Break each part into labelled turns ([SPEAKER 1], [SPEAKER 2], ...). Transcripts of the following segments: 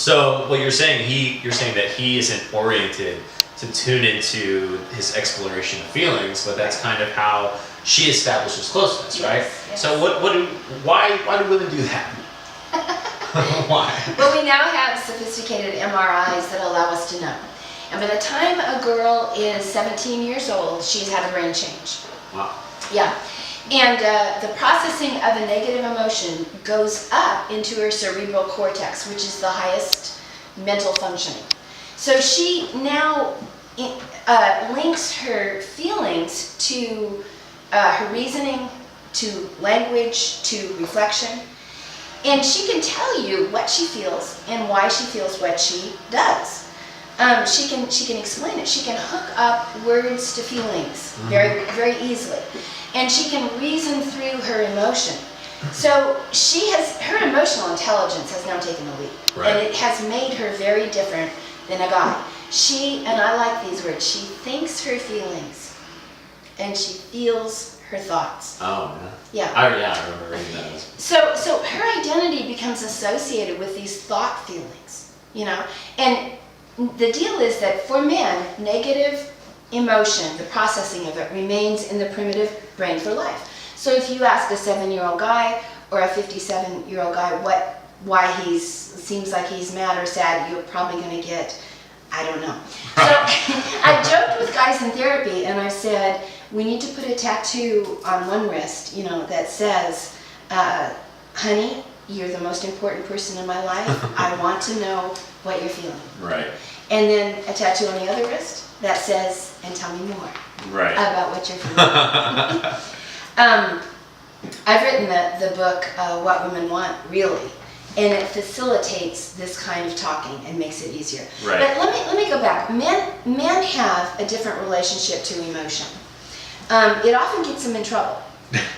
[SPEAKER 1] So what you're saying, you're saying that he isn't oriented to tune into his exploration of feelings, but that's kind of how she establishes closeness, right?
[SPEAKER 2] Yes.
[SPEAKER 1] So why do women do that? Why?
[SPEAKER 2] Well, we now have sophisticated MRIs that allow us to know. And by the time a girl is 17 years old, she's had a brain change.
[SPEAKER 1] Wow.
[SPEAKER 2] Yeah. And the processing of a negative emotion goes up into her cerebral cortex, which is the highest mental functioning. So she now links her feelings to her reasoning, to language, to reflection. And she can tell you what she feels and why she feels what she does. She can explain it. She can hook up words to feelings very, very easily. And she can reason through her emotion. So her emotional intelligence has now taken the lead.
[SPEAKER 1] Right.
[SPEAKER 2] And it has made her very different than a guy. And I like these words, she thinks her feelings and she feels her thoughts.
[SPEAKER 1] Oh,
[SPEAKER 2] yeah.
[SPEAKER 1] I remember reading that.
[SPEAKER 2] So her identity becomes associated with these thought feelings, And the deal is that for men, negative emotion, the processing of it, remains in the primitive brain for life. So if you ask a 7-year-old guy or a 57-year-old guy why he seems like he's mad or sad, you're probably going to get, I don't know. So I joked with guys in therapy and I said, we need to put a tattoo on one wrist, that says, honey, you're the most important person in my life. I want to know what you're feeling.
[SPEAKER 1] Right.
[SPEAKER 2] And then a tattoo on the other wrist that says, and tell me more about what you're feeling. I've written the book, What Women Want, Really, and it facilitates this kind of talking and makes it easier.
[SPEAKER 1] Right.
[SPEAKER 2] But let me go back. Men have a different relationship to emotion. It often gets them in trouble.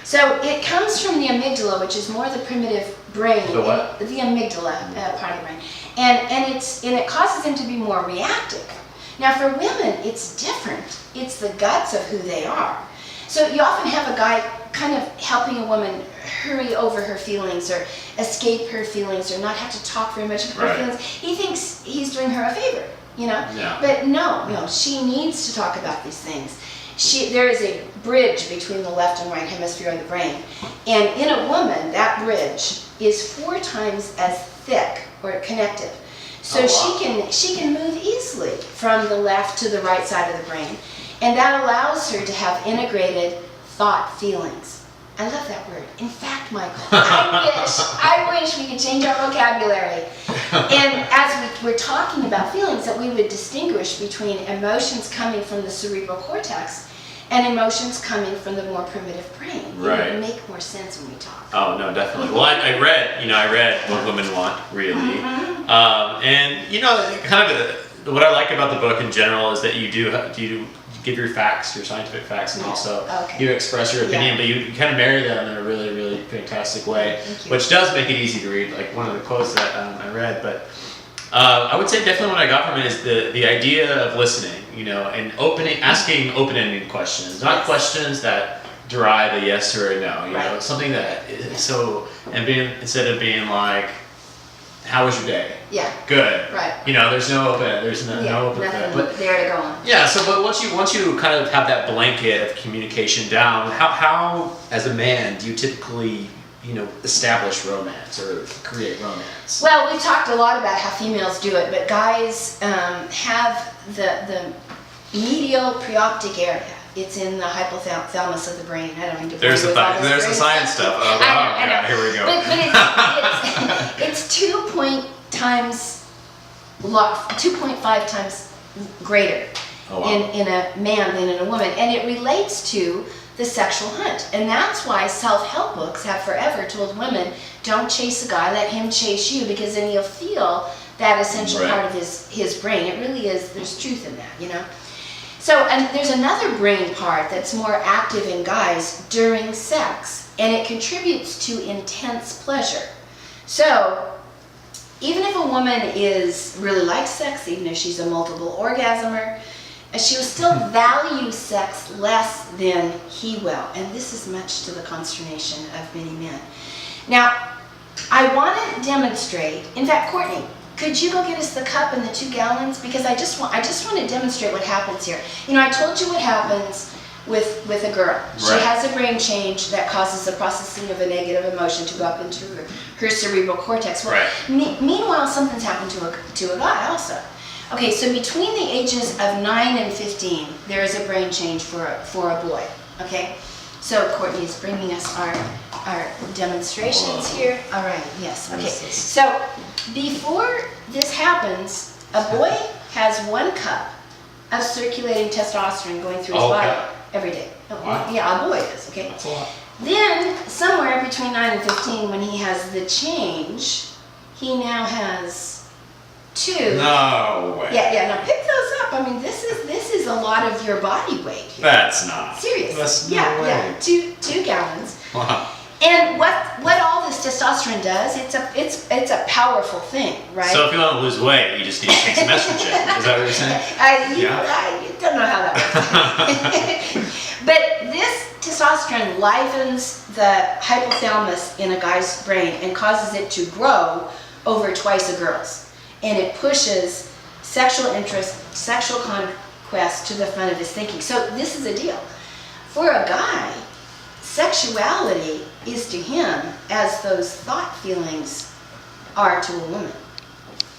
[SPEAKER 2] So it comes from the amygdala, which is more the primitive brain.
[SPEAKER 1] The what?
[SPEAKER 2] The amygdala part of the brain, and it causes them to be more reactive. Now for women, it's different. It's the guts of who they are. So you often have a guy kind of helping a woman hurry over her feelings or escape her feelings or not have to talk very much about her feelings. He thinks he's doing her a favor,
[SPEAKER 1] Yeah.
[SPEAKER 2] But no, she needs to talk about these things. There is a bridge between the left and right hemisphere of the brain. And in a woman, that bridge is 4 times as thick or connected. So she can move easily from the left to the right side of the brain. And that allows her to have integrated thought feelings. I love that word. In fact, Michael, I wish we could change our vocabulary. And as we're talking about feelings, that we would distinguish between emotions coming from the cerebral cortex and emotions coming from the more primitive brain.
[SPEAKER 1] Right.
[SPEAKER 2] It would make more sense when we talk.
[SPEAKER 1] Oh no, definitely. Well, I read What Women Want, Really, and kind of what I like about the book in general is that you give your facts, your scientific facts, and also you express your opinion, but you kind of marry them in a really, really fantastic way, which does make it easy to read. Like one of the quotes that I read, but I would say definitely what I got from it is the idea of listening, and asking open-ended questions, not questions that derive a yes or a no, something that is instead of being like, how was your day?
[SPEAKER 2] Yeah.
[SPEAKER 1] Good.
[SPEAKER 2] Right.
[SPEAKER 1] There's no open
[SPEAKER 2] nothing
[SPEAKER 1] but
[SPEAKER 2] there to go on.
[SPEAKER 1] Yeah, but once you kind of have that blanket of communication down, how as a man do you typically, establish romance or create romance?
[SPEAKER 2] Well, we've talked a lot about how females do it, but guys have the medial preoptic area. It's in the hypothalamus of the brain. I don't need to.
[SPEAKER 1] There's the science stuff. Oh, wow.
[SPEAKER 2] I know.
[SPEAKER 1] Here we go.
[SPEAKER 2] But it's 2.5 times greater in a man than in a woman, and it relates to the sexual hunt. And that's why self-help books have forever told women, don't chase a guy, let him chase you, because then you'll feel that essential part of his brain. It really is. There's truth in that, So, and there's another brain part that's more active in guys during sex, and it contributes to intense pleasure. So, even if a woman really likes sex, even if she's a multiple orgasmer, she will still value sex less than he will. And this is much to the consternation of many men. Now, I want to demonstrate, in fact, Courtney, could you go get us the cup and the 2 gallons? Because I just want to demonstrate what happens here. You know, I told you what happens with a girl. She
[SPEAKER 1] Right.
[SPEAKER 2] has a brain change that causes the processing of a negative emotion to go up into her cerebral cortex. Well,
[SPEAKER 1] Right.
[SPEAKER 2] Meanwhile, something's happened to a guy also. Okay, so between the ages of 9 and 15, there is a brain change for a boy. Okay, so Courtney is bringing us our demonstrations here. All right, yes. Okay, so before this happens, a boy has 1 cup of circulating testosterone going through his body every day.
[SPEAKER 1] Wow.
[SPEAKER 2] Yeah, a boy is, okay?
[SPEAKER 1] That's a lot.
[SPEAKER 2] Then, somewhere between 9 and 15, when he has the change, he now has 2.
[SPEAKER 1] No way.
[SPEAKER 2] Yeah, now pick those up. I mean, this is a lot of your body weight here.
[SPEAKER 1] That's not.
[SPEAKER 2] Serious.
[SPEAKER 1] That's no
[SPEAKER 2] yeah,
[SPEAKER 1] way.
[SPEAKER 2] yeah, 2 gallons.
[SPEAKER 1] Wow.
[SPEAKER 2] And what all this testosterone does, it's a powerful thing, right?
[SPEAKER 1] So if you want to lose weight, you just need to take some estrogen. Is that what you're saying?
[SPEAKER 2] I don't know how that works. But this testosterone livens the hypothalamus in a guy's brain and causes it to grow over twice a girl's. And it pushes sexual interest, sexual conquest to the front of his thinking. So this is a deal. For a guy, sexuality is to him as those thought feelings are to a woman.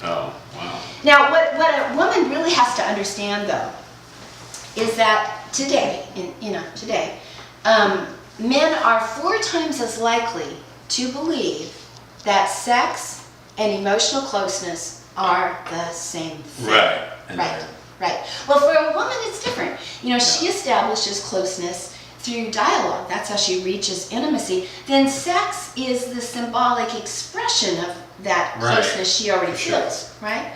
[SPEAKER 1] Oh, wow.
[SPEAKER 2] Now, what a woman really has to understand, though, is that today, men are 4 times as likely to believe that sex and emotional closeness are the same thing.
[SPEAKER 1] Right.
[SPEAKER 2] Right. Well, for a woman, it's different. You know, she establishes closeness through dialogue. That's how she reaches intimacy. Then sex is the symbolic expression of that closeness she already feels, right?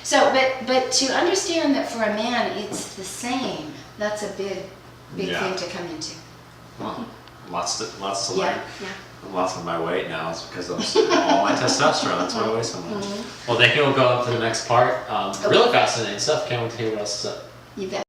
[SPEAKER 2] So, but to understand that for a man it's the same, that's a big thing to come into.
[SPEAKER 1] Well, lots to learn.
[SPEAKER 2] Yeah.
[SPEAKER 1] Lots of my weight now is because of all my testosterone. That's why I weigh so much. Well, thank you. We'll go on to the next part. Really fascinating stuff. Can't wait to hear what else is up.
[SPEAKER 2] You bet.